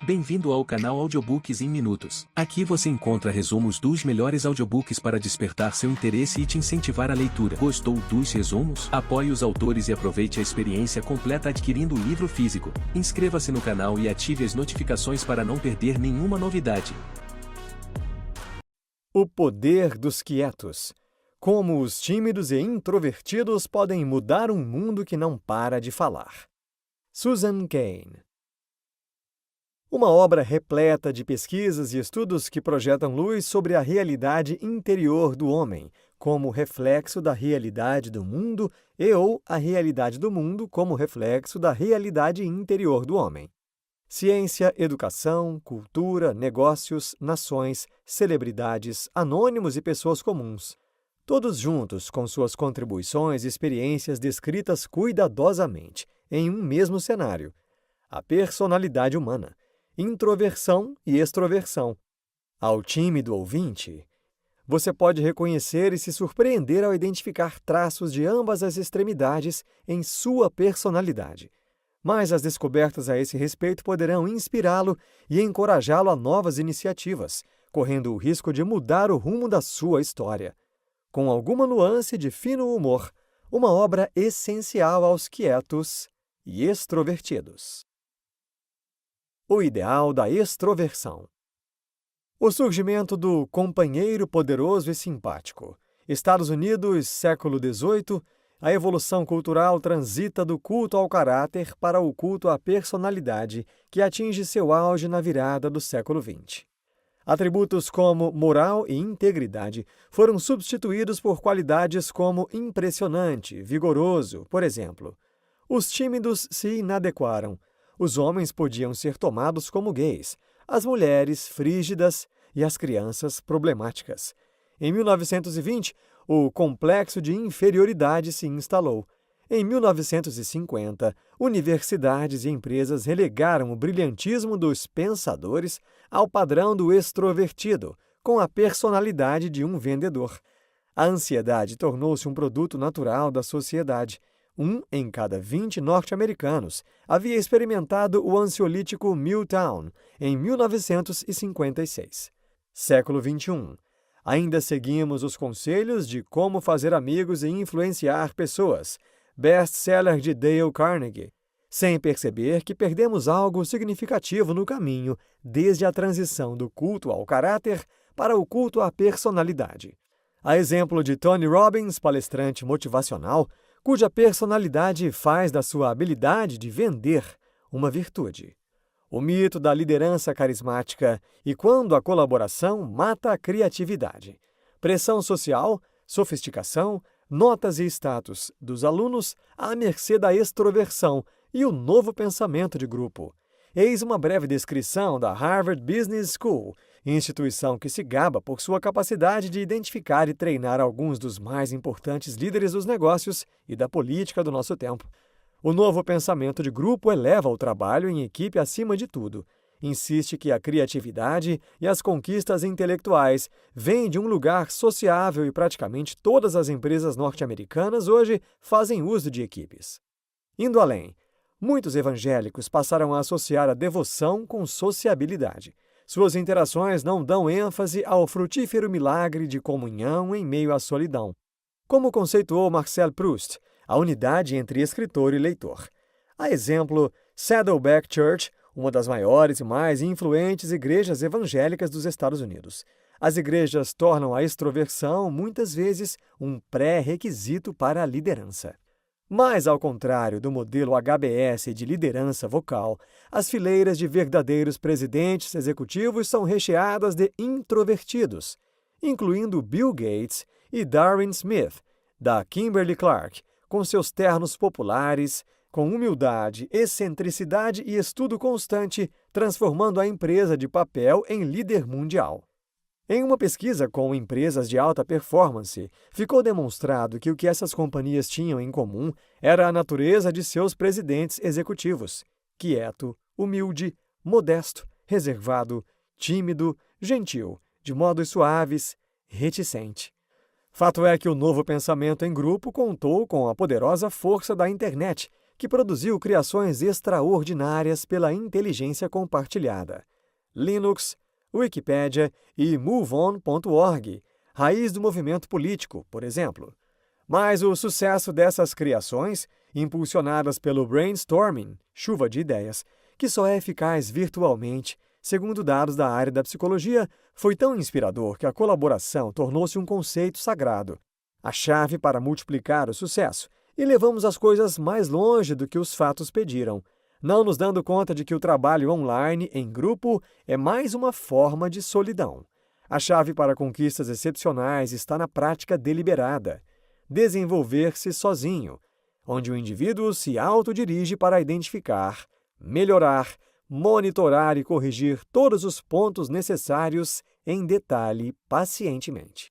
Bem-vindo ao canal Audiobooks em Minutos. Aqui você encontra resumos dos melhores audiobooks para despertar seu interesse e te incentivar à leitura. Gostou dos resumos? Apoie os autores e aproveite a experiência completa adquirindo o livro físico. Inscreva-se no canal e ative as notificações para não perder nenhuma novidade. O poder dos quietos. Como os tímidos e introvertidos podem mudar um mundo que não para de falar. Susan Cain. Uma obra repleta de pesquisas e estudos que projetam luz sobre a realidade interior do homem, como reflexo da realidade do mundo ou a realidade do mundo como reflexo da realidade interior do homem. Ciência, educação, cultura, negócios, nações, celebridades, anônimos e pessoas comuns. Todos juntos com suas contribuições e experiências descritas cuidadosamente em um mesmo cenário. A personalidade humana. Introversão e extroversão. Ao tímido ouvinte, você pode reconhecer e se surpreender ao identificar traços de ambas as extremidades em sua personalidade. Mas as descobertas a esse respeito poderão inspirá-lo e encorajá-lo a novas iniciativas, correndo o risco de mudar o rumo da sua história. Com alguma nuance de fino humor, uma obra essencial aos quietos e extrovertidos. O ideal da extroversão. O surgimento do companheiro poderoso e simpático. Estados Unidos, século XVIII, a evolução cultural transita do culto ao caráter para o culto à personalidade, que atinge seu auge na virada do século XX. Atributos como moral e integridade foram substituídos por qualidades como impressionante, vigoroso, por exemplo. Os tímidos se inadequaram. Os homens podiam ser tomados como gays, as mulheres frígidas e as crianças problemáticas. Em 1920, o complexo de inferioridade se instalou. Em 1950, universidades e empresas relegaram o brilhantismo dos pensadores ao padrão do extrovertido, com a personalidade de um vendedor. A ansiedade tornou-se um produto natural da sociedade. 1 em cada 20 norte-americanos havia experimentado o ansiolítico Miltown em 1956. Século XXI. Ainda seguimos os conselhos de como fazer amigos e influenciar pessoas, best-seller de Dale Carnegie, sem perceber que perdemos algo significativo no caminho desde a transição do culto ao caráter para o culto à personalidade. A exemplo de Tony Robbins, palestrante motivacional, cuja personalidade faz da sua habilidade de vender uma virtude. O mito da liderança carismática e quando a colaboração mata a criatividade. Pressão social, sofisticação, notas e status dos alunos à mercê da extroversão e o novo pensamento de grupo. Eis uma breve descrição da Harvard Business School, instituição que se gaba por sua capacidade de identificar e treinar alguns dos mais importantes líderes dos negócios e da política do nosso tempo. O novo pensamento de grupo eleva o trabalho em equipe acima de tudo. Insiste que a criatividade e as conquistas intelectuais vêm de um lugar sociável e praticamente todas as empresas norte-americanas hoje fazem uso de equipes. Indo além, muitos evangélicos passaram a associar a devoção com sociabilidade. Suas interações não dão ênfase ao frutífero milagre de comunhão em meio à solidão. Como conceituou Marcel Proust, a unidade entre escritor e leitor. A exemplo, Saddleback Church, uma das maiores e mais influentes igrejas evangélicas dos Estados Unidos. As igrejas tornam a extroversão, muitas vezes, um pré-requisito para a liderança. Mas, ao contrário do modelo HBS de liderança vocal, as fileiras de verdadeiros presidentes executivos são recheadas de introvertidos, incluindo Bill Gates e Darren Smith, da Kimberly-Clark, com seus ternos populares, com humildade, excentricidade e estudo constante, transformando a empresa de papel em líder mundial. Em uma pesquisa com empresas de alta performance, ficou demonstrado que o que essas companhias tinham em comum era a natureza de seus presidentes executivos: quieto, humilde, modesto, reservado, tímido, gentil, de modos suaves, reticente. Fato é que o novo pensamento em grupo contou com a poderosa força da internet, que produziu criações extraordinárias pela inteligência compartilhada. Linux, Wikipédia e MoveOn.org, raiz do movimento político, por exemplo. Mas o sucesso dessas criações, impulsionadas pelo brainstorming, chuva de ideias, que só é eficaz virtualmente, segundo dados da área da psicologia, foi tão inspirador que a colaboração tornou-se um conceito sagrado, a chave para multiplicar o sucesso, e levamos as coisas mais longe do que os fatos pediram, não nos dando conta de que o trabalho online, em grupo, é mais uma forma de solidão. A chave para conquistas excepcionais está na prática deliberada, desenvolver-se sozinho, onde o indivíduo se autodirige para identificar, melhorar, monitorar e corrigir todos os pontos necessários em detalhe pacientemente.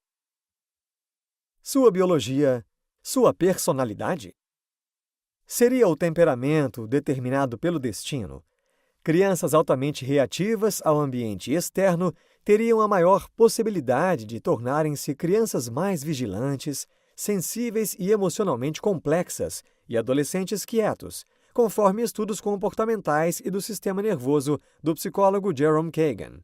Sua biologia, sua personalidade? Seria o temperamento determinado pelo destino? Crianças altamente reativas ao ambiente externo teriam a maior possibilidade de tornarem-se crianças mais vigilantes, sensíveis e emocionalmente complexas, e adolescentes quietos, conforme estudos comportamentais e do sistema nervoso do psicólogo Jerome Kagan.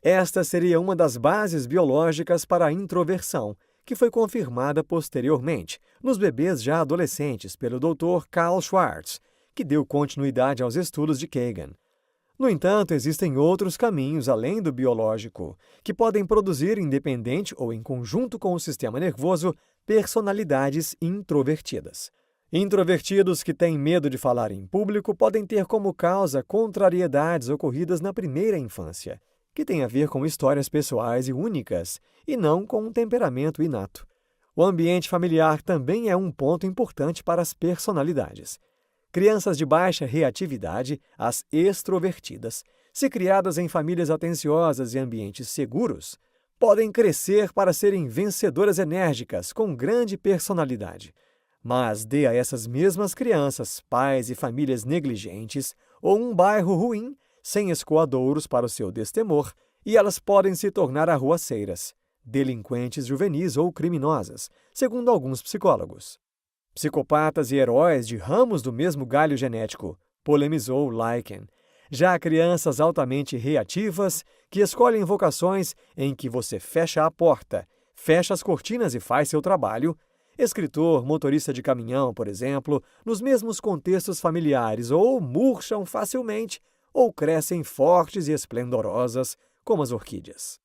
Esta seria uma das bases biológicas para a introversão, que foi confirmada posteriormente nos bebês já adolescentes pelo Dr. Carl Schwartz, que deu continuidade aos estudos de Kagan. No entanto, existem outros caminhos além do biológico, que podem produzir, independente ou em conjunto com o sistema nervoso, personalidades introvertidas. Introvertidos que têm medo de falar em público podem ter como causa contrariedades ocorridas na primeira infância, que têm a ver com histórias pessoais e únicas, e não com um temperamento inato. O ambiente familiar também é um ponto importante para as personalidades. Crianças de baixa reatividade, as extrovertidas, se criadas em famílias atenciosas e ambientes seguros, podem crescer para serem vencedoras enérgicas com grande personalidade. Mas dê a essas mesmas crianças pais e famílias negligentes ou um bairro ruim, sem escoadouros para o seu destemor, e elas podem se tornar arruaceiras, delinquentes juvenis ou criminosas, segundo alguns psicólogos. Psicopatas e heróis de ramos do mesmo galho genético, polemizou Lycan. Já crianças altamente reativas, que escolhem vocações em que você fecha a porta, fecha as cortinas e faz seu trabalho, escritor, motorista de caminhão, por exemplo, nos mesmos contextos familiares, ou murcham facilmente, ou crescem fortes e esplendorosas, como as orquídeas.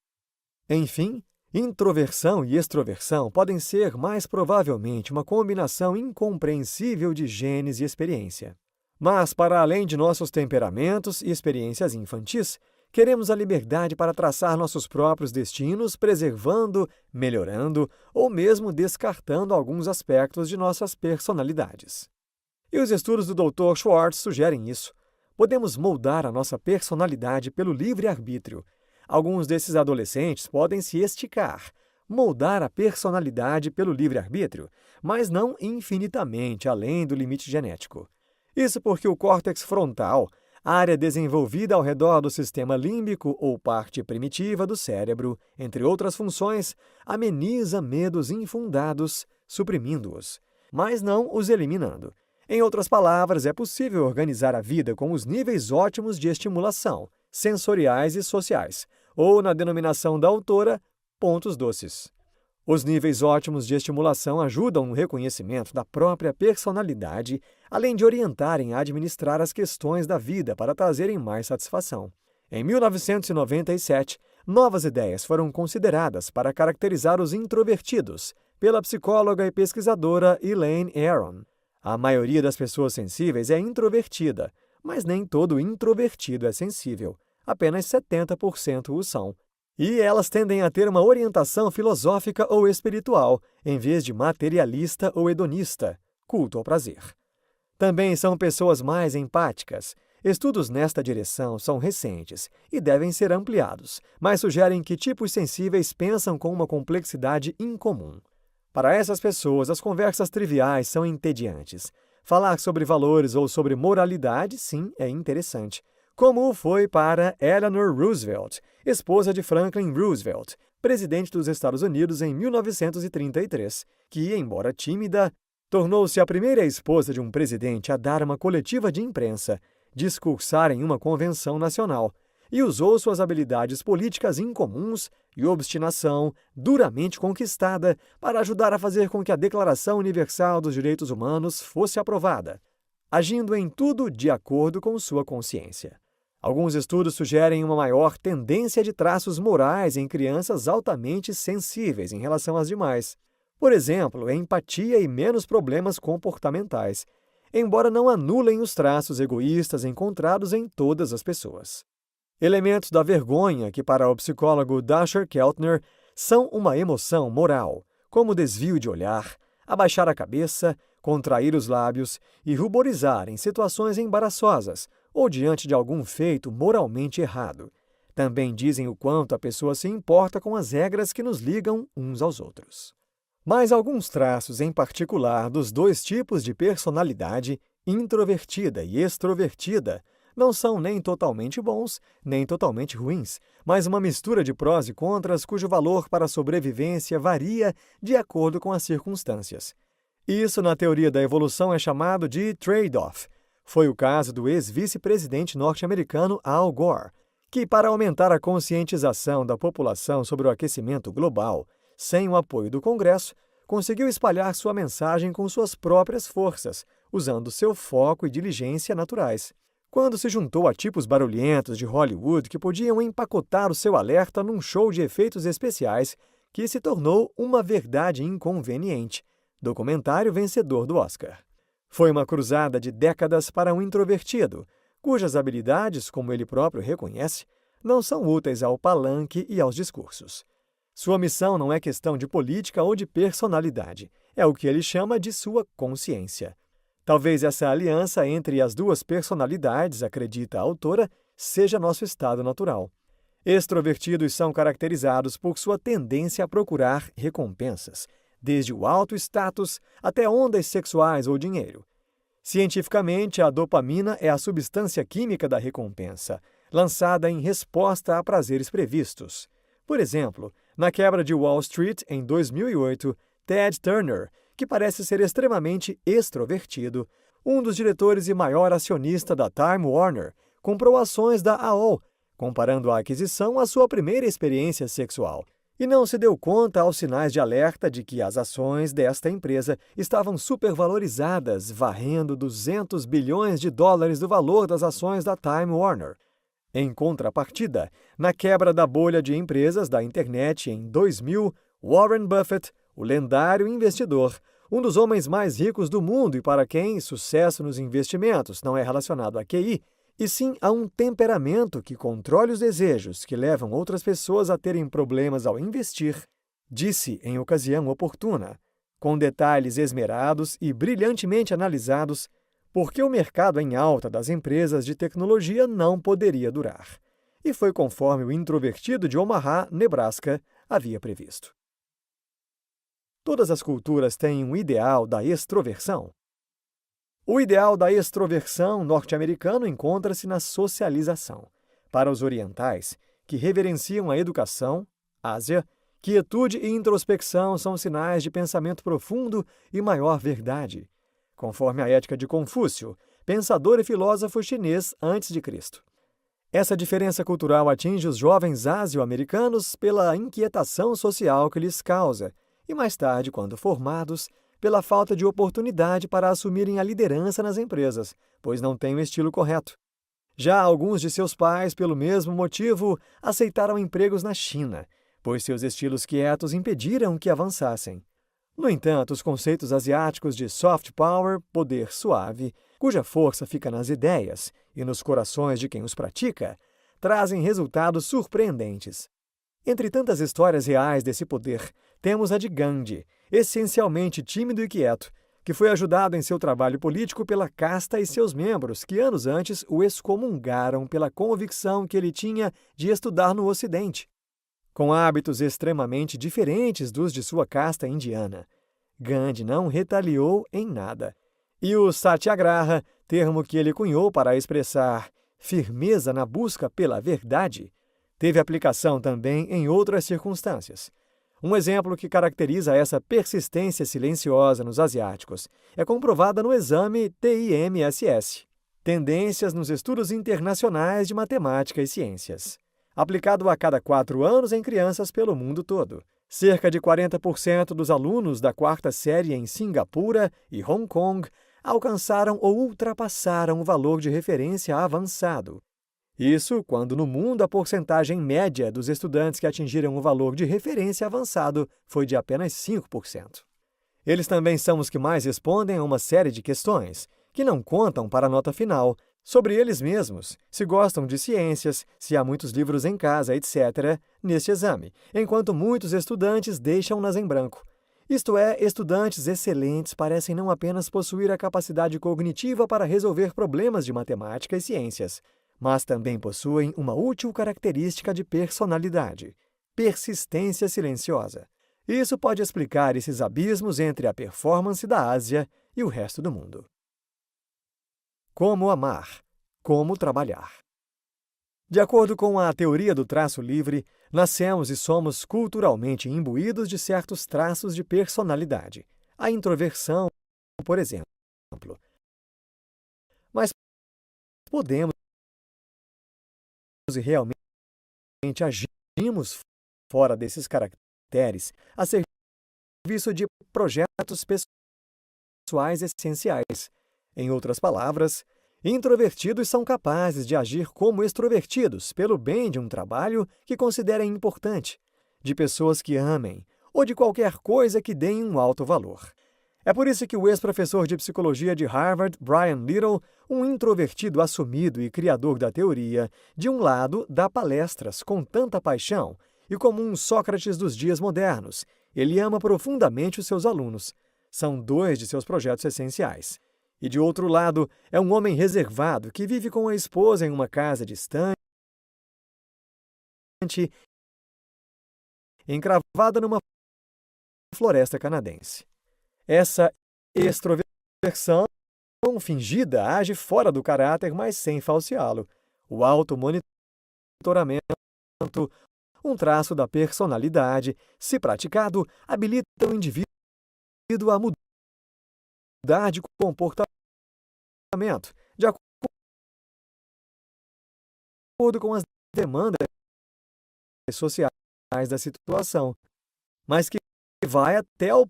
Enfim, introversão e extroversão podem ser, mais provavelmente, uma combinação incompreensível de genes e experiência. Mas, para além de nossos temperamentos e experiências infantis, queremos a liberdade para traçar nossos próprios destinos, preservando, melhorando ou mesmo descartando alguns aspectos de nossas personalidades. E os estudos do Dr. Schwartz sugerem isso. Podemos moldar a nossa personalidade pelo livre-arbítrio. Alguns desses adolescentes podem se esticar, moldar a personalidade pelo livre-arbítrio, mas não infinitamente além do limite genético. Isso porque o córtex frontal, área desenvolvida ao redor do sistema límbico ou parte primitiva do cérebro, entre outras funções, ameniza medos infundados, suprimindo-os, mas não os eliminando. Em outras palavras, é possível organizar a vida com os níveis ótimos de estimulação, sensoriais e sociais, ou, na denominação da autora, pontos doces. Os níveis ótimos de estimulação ajudam no reconhecimento da própria personalidade, além de orientarem a administrar as questões da vida para trazerem mais satisfação. Em 1997, novas ideias foram consideradas para caracterizar os introvertidos, pela psicóloga e pesquisadora Elaine Aron. A maioria das pessoas sensíveis é introvertida, mas nem todo introvertido é sensível. Apenas 70% o são. E elas tendem a ter uma orientação filosófica ou espiritual, em vez de materialista ou hedonista, culto ao prazer. Também são pessoas mais empáticas. Estudos nesta direção são recentes e devem ser ampliados, mas sugerem que tipos sensíveis pensam com uma complexidade incomum. Para essas pessoas, as conversas triviais são entediantes. Falar sobre valores ou sobre moralidade, sim, é interessante, como foi para Eleanor Roosevelt, esposa de Franklin Roosevelt, presidente dos Estados Unidos em 1933, que, embora tímida, Tornou-se a primeira esposa de um presidente a dar uma coletiva de imprensa, discursar em uma convenção nacional, e usou suas habilidades políticas incomuns e obstinação duramente conquistada para ajudar a fazer com que a Declaração Universal dos Direitos Humanos fosse aprovada, agindo em tudo de acordo com sua consciência. Alguns estudos sugerem uma maior tendência de traços morais em crianças altamente sensíveis em relação às demais. Por exemplo, empatia e menos problemas comportamentais, embora não anulem os traços egoístas encontrados em todas as pessoas. Elementos da vergonha, que para o psicólogo Dasher Keltner são uma emoção moral, como desvio de olhar, abaixar a cabeça, contrair os lábios e ruborizar em situações embaraçosas ou diante de algum feito moralmente errado. Também dizem o quanto a pessoa se importa com as regras que nos ligam uns aos outros. Mas alguns traços em particular dos dois tipos de personalidade, introvertida e extrovertida, não são nem totalmente bons, nem totalmente ruins, mas uma mistura de prós e contras cujo valor para a sobrevivência varia de acordo com as circunstâncias. Isso, na teoria da evolução, é chamado de trade-off. Foi o caso do ex-vice-presidente norte-americano Al Gore, que, para aumentar a conscientização da população sobre o aquecimento global, sem o apoio do Congresso, conseguiu espalhar sua mensagem com suas próprias forças, usando seu foco e diligência naturais. Quando se juntou a tipos barulhentos de Hollywood que podiam empacotar o seu alerta num show de efeitos especiais que se tornou uma verdade inconveniente, documentário vencedor do Oscar. Foi uma cruzada de décadas para um introvertido, cujas habilidades, como ele próprio reconhece, não são úteis ao palanque e aos discursos. Sua missão não é questão de política ou de personalidade, é o que ele chama de sua consciência. Talvez essa aliança entre as duas personalidades, acredita a autora, seja nosso estado natural. Extrovertidos são caracterizados por sua tendência a procurar recompensas, desde o alto status até ondas sexuais ou dinheiro. Cientificamente, a dopamina é a substância química da recompensa, lançada em resposta a prazeres previstos. Por exemplo, na quebra de Wall Street em 2008, Ted Turner, que parece ser extremamente extrovertido, um dos diretores e maior acionista da Time Warner, comprou ações da AOL, comparando a aquisição à sua primeira experiência sexual, e não se deu conta aos sinais de alerta de que as ações desta empresa estavam supervalorizadas, varrendo $200 bilhões do valor das ações da Time Warner. Em contrapartida, na quebra da bolha de empresas da internet em 2000, Warren Buffett, o lendário investidor, um dos homens mais ricos do mundo e para quem sucesso nos investimentos não é relacionado a QI, e sim a um temperamento que controle os desejos que levam outras pessoas a terem problemas ao investir, disse em ocasião oportuna, com detalhes esmerados e brilhantemente analisados, porque o mercado em alta das empresas de tecnologia não poderia durar. E foi conforme o introvertido de Omaha, Nebraska, havia previsto. Todas as culturas têm um ideal da extroversão. O ideal da extroversão norte-americano encontra-se na socialização. Para os orientais, que reverenciam a educação, Ásia, quietude e introspecção são sinais de pensamento profundo e maior verdade, conforme a ética de Confúcio, pensador e filósofo chinês antes de Cristo. Essa diferença cultural atinge os jovens asio-americanos pela inquietação social que lhes causa, e mais tarde, quando formados, pela falta de oportunidade para assumirem a liderança nas empresas, pois não têm o estilo correto. Já alguns de seus pais, pelo mesmo motivo, aceitaram empregos na China, pois seus estilos quietos impediram que avançassem. No entanto, os conceitos asiáticos de soft power, poder suave, cuja força fica nas ideias e nos corações de quem os pratica, trazem resultados surpreendentes. Entre tantas histórias reais desse poder, temos a de Gandhi, essencialmente tímido e quieto, que foi ajudado em seu trabalho político pela casta e seus membros, que anos antes o excomungaram pela convicção que ele tinha de estudar no Ocidente. Com hábitos extremamente diferentes dos de sua casta indiana, Gandhi não retaliou em nada. E o satyagraha, termo que ele cunhou para expressar firmeza na busca pela verdade, teve aplicação também em outras circunstâncias. Um exemplo que caracteriza essa persistência silenciosa nos asiáticos é comprovada no exame TIMSS, Tendências nos Estudos Internacionais de Matemática e Ciências, aplicado a cada 4 anos em crianças pelo mundo todo. Cerca de 40% dos alunos da 4ª série em Singapura e Hong Kong alcançaram ou ultrapassaram o valor de referência avançado. Isso quando no mundo a porcentagem média dos estudantes que atingiram o valor de referência avançado foi de apenas 5%. Eles também são os que mais respondem a uma série de questões, que não contam para a nota final, sobre eles mesmos, se gostam de ciências, se há muitos livros em casa, etc., neste exame, enquanto muitos estudantes deixam-nas em branco. Isto é, estudantes excelentes parecem não apenas possuir a capacidade cognitiva para resolver problemas de matemática e ciências, mas também possuem uma útil característica de personalidade: persistência silenciosa. Isso pode explicar esses abismos entre a performance da Ásia e o resto do mundo. Como amar? Como trabalhar? De acordo com a teoria do traço livre, nascemos e somos culturalmente imbuídos de certos traços de personalidade. A introversão, por exemplo. Mas podemos e realmente agimos fora desses caracteres a serviço de projetos pessoais essenciais. Em outras palavras, introvertidos são capazes de agir como extrovertidos pelo bem de um trabalho que considerem importante, de pessoas que amem ou de qualquer coisa que deem um alto valor. É por isso que o ex-professor de psicologia de Harvard, Brian Little, um introvertido assumido e criador da teoria, de um lado, dá palestras com tanta paixão e como um Sócrates dos dias modernos, ele ama profundamente os seus alunos. São 2 de seus projetos essenciais. E, de outro lado, é um homem reservado que vive com a esposa em uma casa distante, encravada numa floresta canadense. Essa extroversão fingida age fora do caráter, mas sem falseá-lo. O automonitoramento, um traço da personalidade, se praticado, habilita o indivíduo a mudar de comportamento de acordo com as demandas sociais da situação, mas que vai até o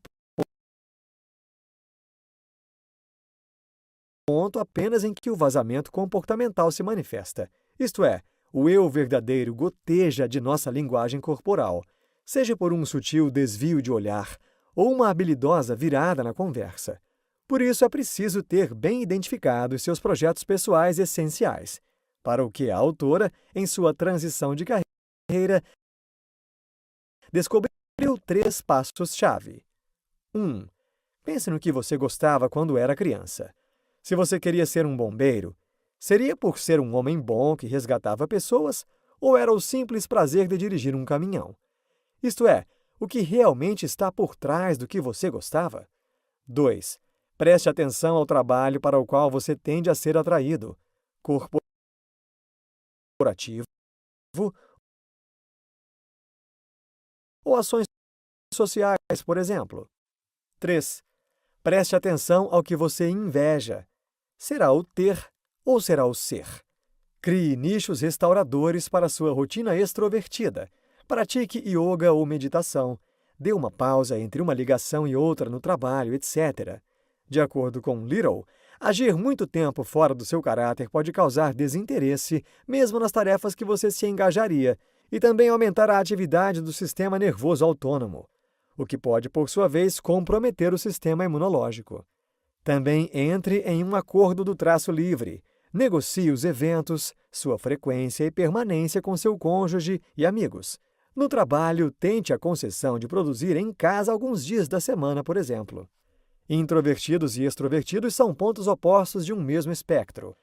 ponto apenas em que o vazamento comportamental se manifesta. Isto é, o eu verdadeiro goteja de nossa linguagem corporal, seja por um sutil desvio de olhar ou uma habilidosa virada na conversa. Por isso é preciso ter bem identificados seus projetos pessoais essenciais, para o que a autora, em sua transição de carreira, descobriu 3 passos-chave. 1. Pense no que você gostava quando era criança. Se você queria ser um bombeiro, seria por ser um homem bom que resgatava pessoas ou era o simples prazer de dirigir um caminhão? Isto é, o que realmente está por trás do que você gostava? 2. Preste atenção ao trabalho para o qual você tende a ser atraído, corporativo ou ações sociais, por exemplo. 3. Preste atenção ao que você inveja. Será o ter ou será o ser? Crie nichos restauradores para sua rotina extrovertida. Pratique yoga ou meditação. Dê uma pausa entre uma ligação e outra no trabalho, etc. De acordo com Little, agir muito tempo fora do seu caráter pode causar desinteresse, mesmo nas tarefas que você se engajaria, e também aumentar a atividade do sistema nervoso autônomo, o que pode, por sua vez, comprometer o sistema imunológico. Também entre em um acordo do traço livre. Negocie os eventos, sua frequência e permanência com seu cônjuge e amigos. No trabalho, tente a concessão de produzir em casa alguns dias da semana, por exemplo. Introvertidos e extrovertidos são pontos opostos de um mesmo espectro.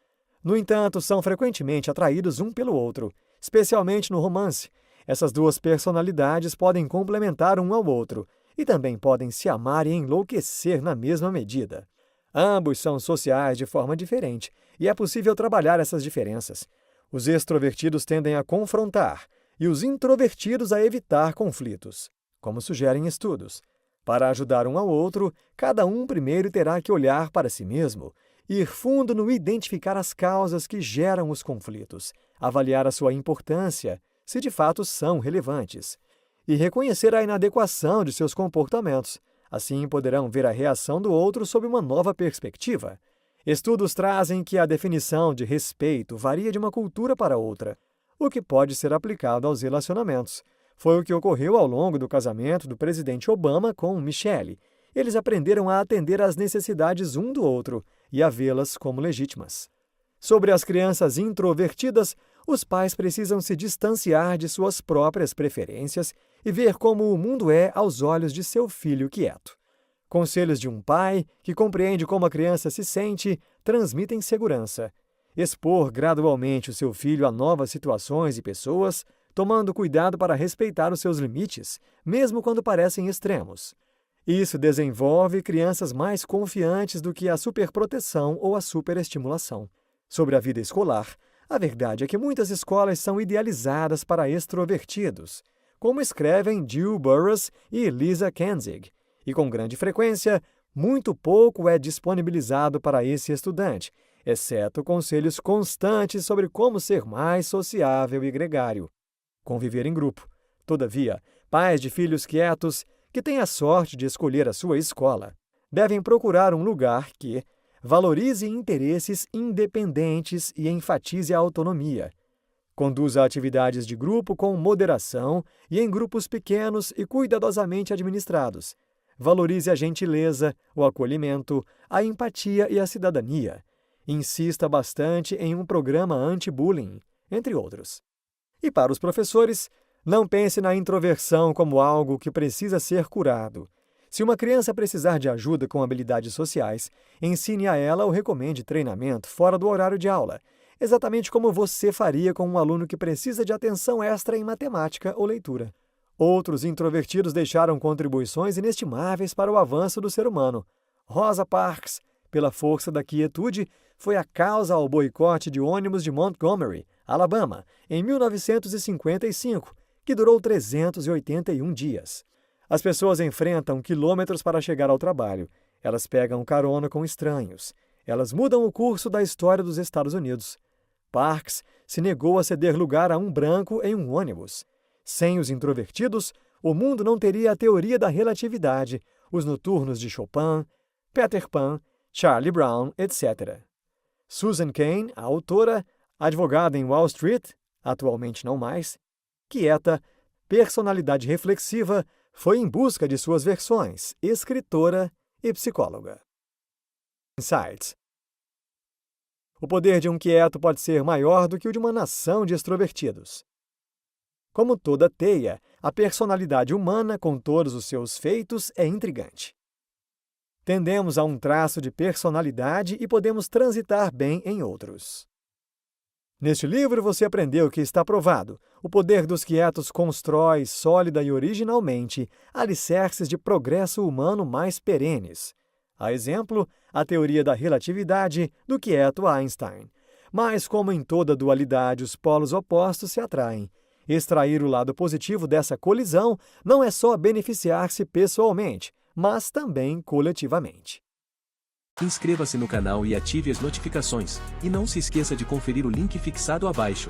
No entanto, são frequentemente atraídos um pelo outro, especialmente no romance. Essas 2 personalidades podem complementar um ao outro e também podem se amar e enlouquecer na mesma medida. Ambos são sociais de forma diferente e é possível trabalhar essas diferenças. Os extrovertidos tendem a confrontar e os introvertidos a evitar conflitos. como sugerem estudos. Para ajudar um ao outro, cada um primeiro terá que olhar para si mesmo, ir fundo no identificar as causas que geram os conflitos, avaliar a sua importância, se de fato são relevantes, e reconhecer a inadequação de seus comportamentos. Assim poderão ver a reação do outro sob uma nova perspectiva. Estudos trazem que a definição de respeito varia de uma cultura para outra, o que pode ser aplicado aos relacionamentos. Foi o que ocorreu ao longo do casamento do presidente Obama com Michelle. Eles aprenderam a atender às necessidades um do outro e a vê-las como legítimas. Sobre as crianças introvertidas, os pais precisam se distanciar de suas próprias preferências e ver como o mundo é aos olhos de seu filho quieto. Conselhos de um pai que compreende como a criança se sente transmitem segurança. Expor gradualmente o seu filho a novas situações e pessoas, tomando cuidado para respeitar os seus limites, mesmo quando parecem extremos. Isso desenvolve crianças mais confiantes do que a superproteção ou a superestimulação. Sobre a vida escolar, a verdade é que muitas escolas são idealizadas para extrovertidos, como escrevem Jill Burrows e Lisa Kanzig, e com grande frequência, muito pouco é disponibilizado para esse estudante, exceto conselhos constantes sobre como ser mais sociável e gregário. Conviver em grupo. Todavia, pais de filhos quietos, que têm a sorte de escolher a sua escola, devem procurar um lugar que valorize interesses independentes e enfatize a autonomia. Conduza atividades de grupo com moderação e em grupos pequenos e cuidadosamente administrados. Valorize a gentileza, o acolhimento, a empatia e a cidadania. Insista bastante em um programa anti-bullying, entre outros. E para os professores, não pense na introversão como algo que precisa ser curado. Se uma criança precisar de ajuda com habilidades sociais, ensine a ela ou recomende treinamento fora do horário de aula, exatamente como você faria com um aluno que precisa de atenção extra em matemática ou leitura. Outros introvertidos deixaram contribuições inestimáveis para o avanço do ser humano. Rosa Parks, pela força da quietude, foi a causa ao boicote de ônibus de Montgomery, Alabama, em 1955, que durou 381 dias. As pessoas enfrentam quilômetros para chegar ao trabalho. Elas pegam carona com estranhos. Elas mudam o curso da história dos Estados Unidos. Parks se negou a ceder lugar a um branco em um ônibus. Sem os introvertidos, o mundo não teria a teoria da relatividade, os noturnos de Chopin, Peter Pan, Charlie Brown, etc. Susan Cain, a autora, advogada em Wall Street, atualmente não mais, quieta, personalidade reflexiva, foi em busca de suas versões, escritora e psicóloga. Insights. O poder de um quieto pode ser maior do que o de uma nação de extrovertidos. Como toda teia, a personalidade humana, com todos os seus feitos, é intrigante. Tendemos a um traço de personalidade e podemos transitar bem em outros. Neste livro você aprendeu que está provado: o poder dos quietos constrói, sólida e originalmente, alicerces de progresso humano mais perenes. A exemplo, a teoria da relatividade do quieto Einstein. Mas, como em toda dualidade, os polos opostos se atraem. Extrair o lado positivo dessa colisão não é só beneficiar-se pessoalmente, mas também coletivamente. Inscreva-se no canal e ative as notificações. E não se esqueça de conferir o link fixado abaixo.